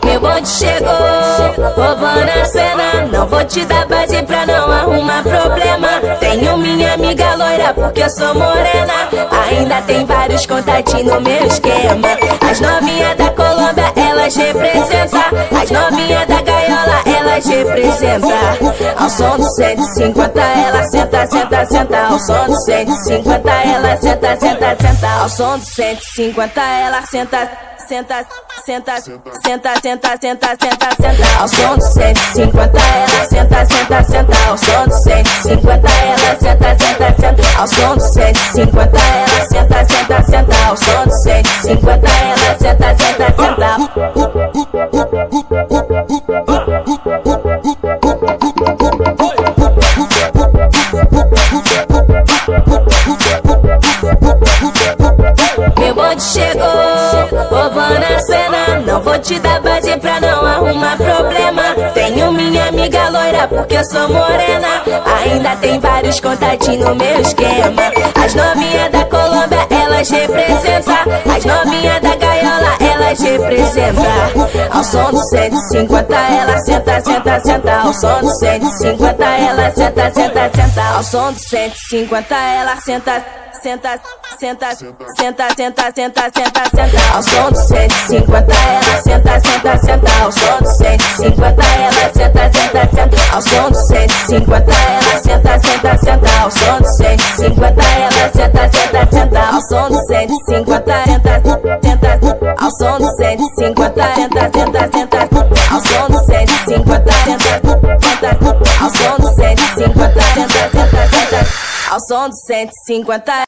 Meu bonde chegou, roubando a cena. Não vou te dar base pra não arrumar problema. Tenho minha amiga loira porque eu sou morena. Ainda tem vários contatinhos no meu esquema. As novinhas da Colômbia, elas representam. As novinhas da gaiola, elas representam. Ao som do 150 ela senta, senta, senta. Ao som do 150 ela senta, senta, senta. Ao som do 150 ela senta, senta, senta, senta, senta, senta, senta, senta. Ao som do 150 ela senta, senta, senta. Ao som do 150 ela senta, senta, senta. Ao som do 150 ela senta, senta, senta. Ao som do 150 ela senta, senta, senta. Meu bonde chegou, roubando a cena. Não vou te dar base pra não arrumar problema. Tenho minha amiga loira porque eu sou morena. Ainda tem vários contatinhos no meu esquema. As novinhas da Colômbia, elas representam. As novinhas da gaiola, elas representam. Ao som do 150 ela senta, senta, senta. Ao som do 150 ela senta, senta, senta. Ao som do 150 ela senta, senta, senta, senta, senta, senta, senta, senta. Ao som do 150 ela senta, senta, senta. Ao som do 150 ela senta, senta, senta. Ao som do 150 ela senta, senta, senta. Ao som do 150 ela senta, senta, senta. Ao som do 150 senta, senta. Ao som do 150 senta, senta, senta. Ao som do 150 senta, senta. Ao som do 150 senta, senta, senta. Ao som do 150